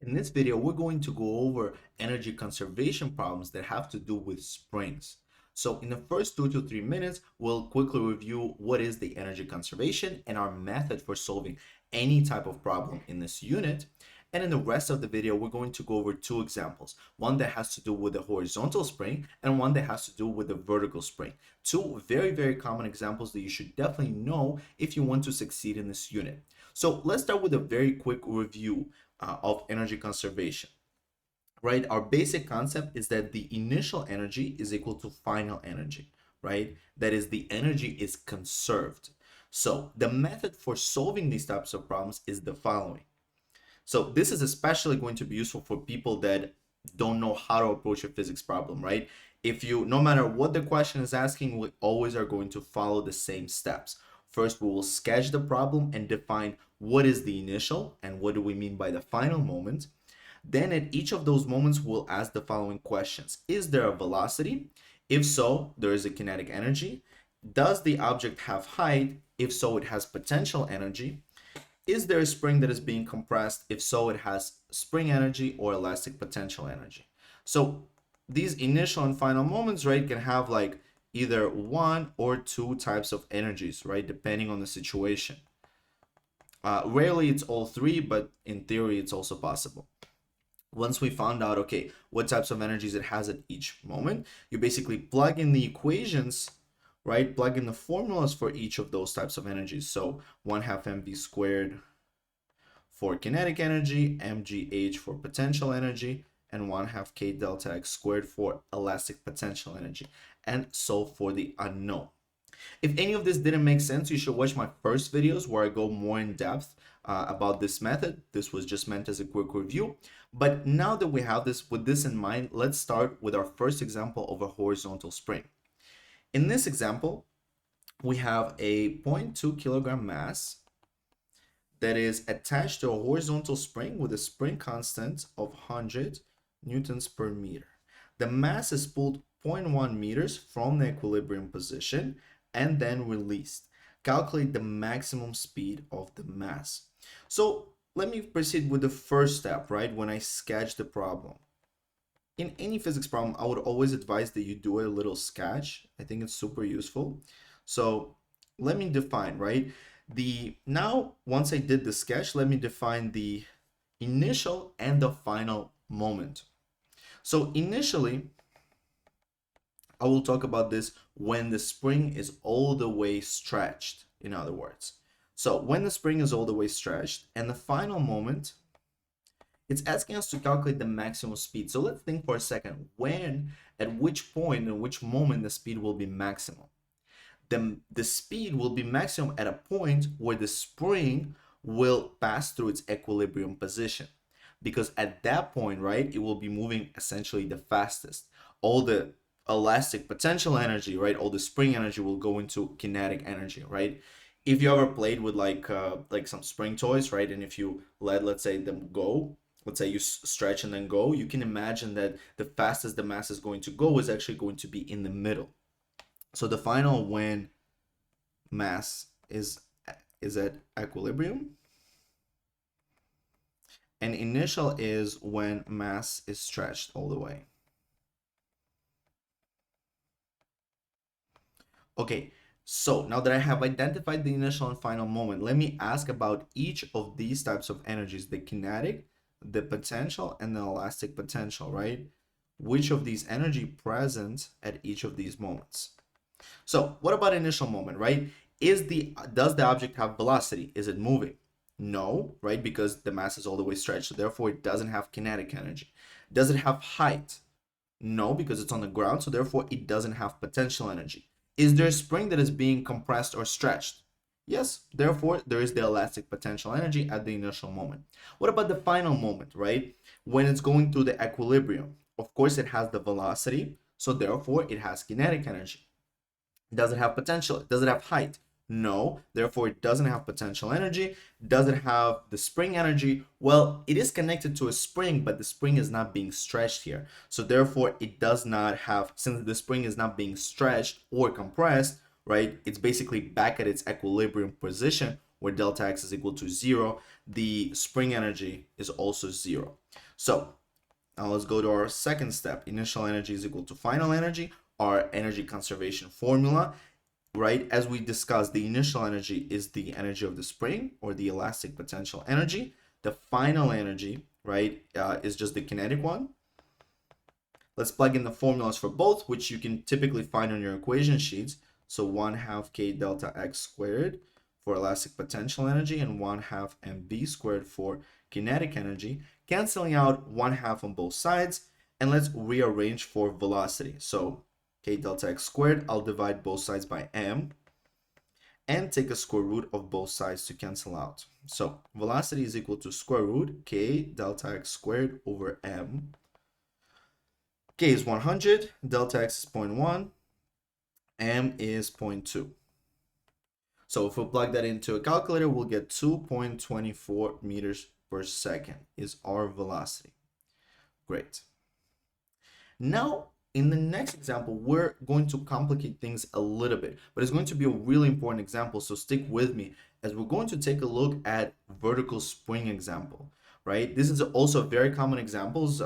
In this video, we're going to go over energy conservation problems that have to do with springs. So in the first 2 to 3 minutes, we'll quickly review what is the energy conservation and our method for solving any type of problem in this unit. And in the rest of the video, we're going to go over two examples, one that has to do with the horizontal spring and one that has to do with the vertical spring. Two very, very common examples that you should definitely know if you want to succeed in this unit. So let's start with a very quick review of energy conservation, right? Our basic concept is that the initial energy is equal to final energy, right? That is, the energy is conserved. So the method for solving these types of problems is the following. So this is especially going to be useful for people that don't know how to approach a physics problem, right? If you, no matter what the question is asking, we always are going to follow the same steps. First, we will sketch the problem and define what is the initial and what do we mean by the final moment. Then at each of those moments, we'll ask the following questions. Is there a velocity? If so, there is a kinetic energy. Does the object have height? If so, it has potential energy. Is there a spring that is being compressed? If so, it has spring energy or elastic potential energy. So these initial and final moments, right, can have like either one or two types of energies, right, depending on the situation. Rarely it's all three, but in theory, it's also possible. Once we found out, okay, what types of energies it has at each moment, you basically plug in the equations, right? Plug in the formulas for each of those types of energies. So 1/2 mv squared for kinetic energy, mgh for potential energy, and 1/2 k delta x squared for elastic potential energy, and so for the unknown. If any of this didn't make sense, you should watch my first videos where I go more in depth about this method. This was just meant as a quick review. But now that we have this with this in mind, let's start with our first example of a horizontal spring. In this example, we have a 0.2 kilogram mass that is attached to a horizontal spring with a spring constant of 100 newtons per meter. The mass is pulled 0.1 meters from the equilibrium position and then released. Calculate the maximum speed of the mass. So let me proceed with the first step, right? When I sketch the problem. In any physics problem, I would always advise that you do a little sketch. I think it's super useful. So let me define, right? Now, once I did the sketch, let me define the initial and the final moment. So initially, I will talk about this when the spring is all the way stretched, in other words. So when the spring is all the way stretched, and the final moment, it's asking us to calculate the maximum speed. So let's think for a second, at which point, and which moment the speed will be maximum. The speed will be maximum at a point where the spring will pass through its equilibrium position. Because at that point, right, it will be moving essentially the fastest. All the elastic potential energy, right, all the spring energy will go into kinetic energy, right? If you ever played with like some spring toys, right, and if you let's say them go, let's say you stretch and then go, you can imagine that the fastest the mass is going to go is actually going to be in the middle. So the final when mass is at equilibrium, and initial is when mass is stretched all the way. Okay, so now that I have identified the initial and final moment, let me ask about each of these types of energies, the kinetic, the potential, and the elastic potential, right? Which of these energy present at each of these moments? So what about initial moment, right? Does the object have velocity? Is it moving? No, right? Because the mass is all the way stretched, so therefore it doesn't have kinetic energy. Does it have height? No, because it's on the ground, so therefore it doesn't have potential energy. Is there a spring that is being compressed or stretched? Yes, therefore there is the elastic potential energy at the initial moment. What about the final moment, right? When it's going through the equilibrium, of course it has the velocity, so therefore it has kinetic energy. Does it have potential? Does it have height? No, therefore it doesn't have potential energy. Does it have the spring energy? Well, it is connected to a spring, but the spring is not being stretched here. So therefore it does not have, since the spring is not being stretched or compressed, right? It's basically back at its equilibrium position where delta x is equal to 0, the spring energy is also 0. So now let's go to our second step. Initial energy is equal to final energy, our energy conservation formula, right? As we discussed, the initial energy is the energy of the spring, or the elastic potential energy. The final energy, right, is just the kinetic one. Let's plug in the formulas for both, which you can typically find on your equation sheets. So 1/2 k delta x squared for elastic potential energy, and 1/2 mv squared for kinetic energy, canceling out 1/2 on both sides. And let's rearrange for velocity. So k delta x squared, I'll divide both sides by m and take a square root of both sides to cancel out. So velocity is equal to square root k delta x squared over m. K is 100, delta x is 0.1, m is 0.2. So if we plug that into a calculator, we'll get 2.24 meters per second is our velocity. Great. Now, in the next example, we're going to complicate things a little bit, but it's going to be a really important example, so stick with me as we're going to take a look at vertical spring example, right? This is also a very common examples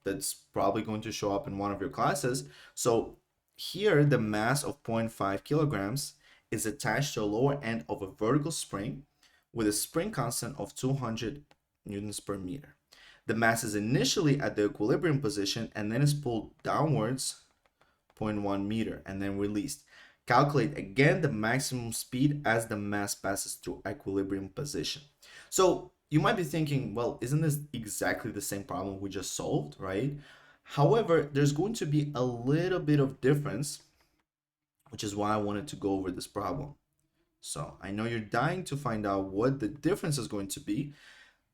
that's probably going to show up in one of your classes. So here, the mass of 0.5 kilograms is attached to a lower end of a vertical spring with a spring constant of 200 newtons per meter. The mass is initially at the equilibrium position and then is pulled downwards 0.1 meter and then released. Calculate again the maximum speed as the mass passes through equilibrium position. So you might be thinking, well, isn't this exactly the same problem we just solved, right? However, there's going to be a little bit of difference, which is why I wanted to go over this problem. So I know you're dying to find out what the difference is going to be.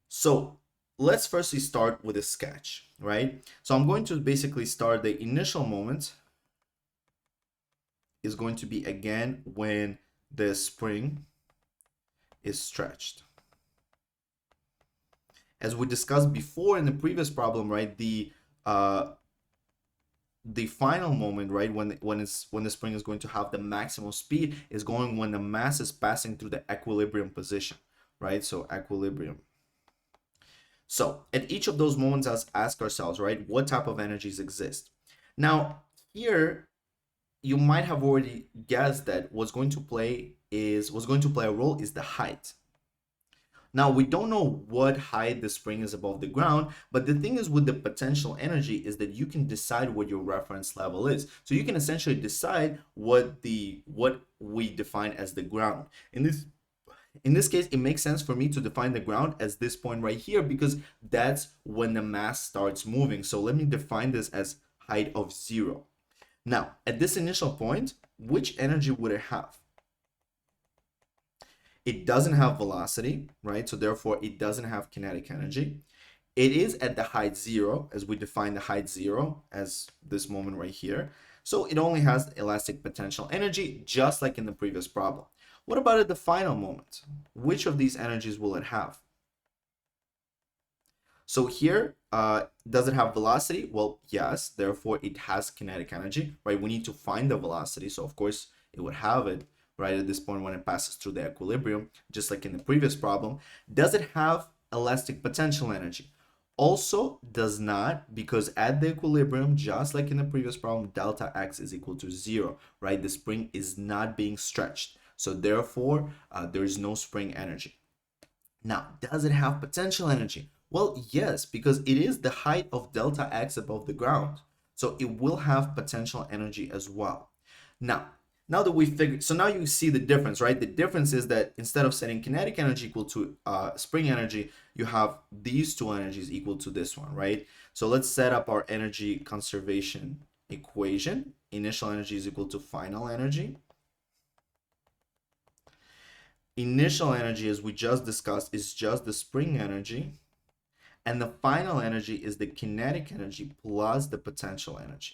So let's firstly start with a sketch, right? So I'm going to basically start the initial moment is going to be again when the spring is stretched. As we discussed before in the previous problem, right, the final moment, right, when the spring is going to have the maximum speed is going when the mass is passing through the equilibrium position, right? So equilibrium. So at each of those moments, let's ask ourselves, right, what type of energies exist? Now here, you might have already guessed that what's going to play a role is the height. Now we don't know what height the spring is above the ground, but the thing is with the potential energy is that you can decide what your reference level is. So you can essentially decide what we define as the ground. In this case, it makes sense for me to define the ground as this point right here because that's when the mass starts moving. So let me define this as height of 0. Now, at this initial point, which energy would it have? It doesn't have velocity, right? So therefore, it doesn't have kinetic energy. It is at the height 0, as we define the height 0 as this moment right here. So it only has elastic potential energy, just like in the previous problem. What about at the final moment? Which of these energies will it have? So here, does it have velocity? Well, yes, therefore it has kinetic energy, right? We need to find the velocity, so of course it would have it right at this point when it passes through the equilibrium, just like in the previous problem. Does it have elastic potential energy? Also does not, because at the equilibrium, just like in the previous problem, delta x is equal to 0, right? The spring is not being stretched, so therefore there is no spring energy. Now, does it have potential energy? Well, yes, because it is the height of delta x above the ground. So it will have potential energy as well. Now that we figured, so now you see the difference, right? The difference is that instead of setting kinetic energy equal to spring energy, you have these two energies equal to this one, right? So let's set up our energy conservation equation. Initial energy is equal to final energy. Initial energy, as we just discussed, is just the spring energy. And the final energy is the kinetic energy plus the potential energy.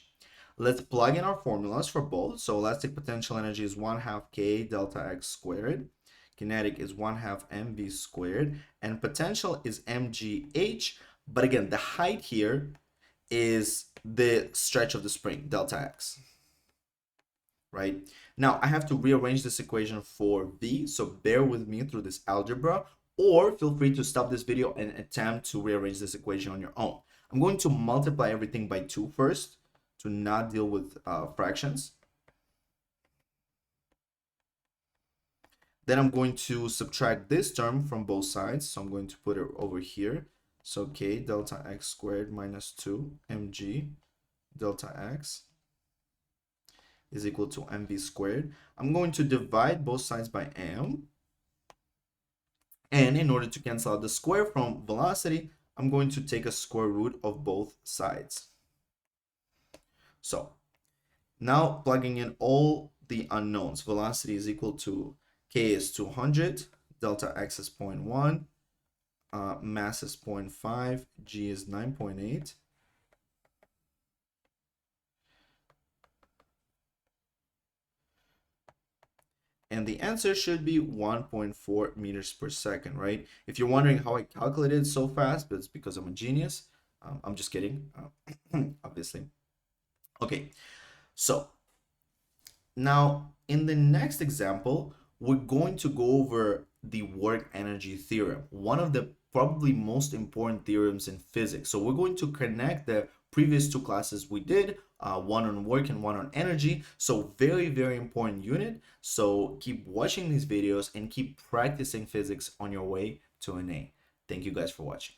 Let's plug in our formulas for both. So elastic potential energy is 1/2 k delta x squared. Kinetic is 1/2 mv squared. And potential is mgh. But again, the height here is the stretch of the spring, delta x. right? Now I have to rearrange this equation for V, so bear with me through this algebra, or feel free to stop this video and attempt to rearrange this equation on your own. I'm going to multiply everything by 2 first to not deal with fractions. Then I'm going to subtract this term from both sides. So I'm going to put it over here. So k delta x squared minus 2 mg delta x is equal to mv squared. I'm going to divide both sides by m. And in order to cancel out the square from velocity, I'm going to take a square root of both sides. So now plugging in all the unknowns, velocity is equal to k is 200, delta x is 0.1, mass is 0.5, g is 9.8. And the answer should be 1.4 meters per second, right? If you're wondering how I calculated so fast, but it's because I'm a genius. I'm just kidding, obviously. Okay, so now in the next example, we're going to go over the work energy theorem, one of the probably most important theorems in physics. So we're going to connect the previous two classes we did, one on work and one on energy. So very, very important unit. So keep watching these videos and keep practicing physics on your way to an A. Thank you guys for watching.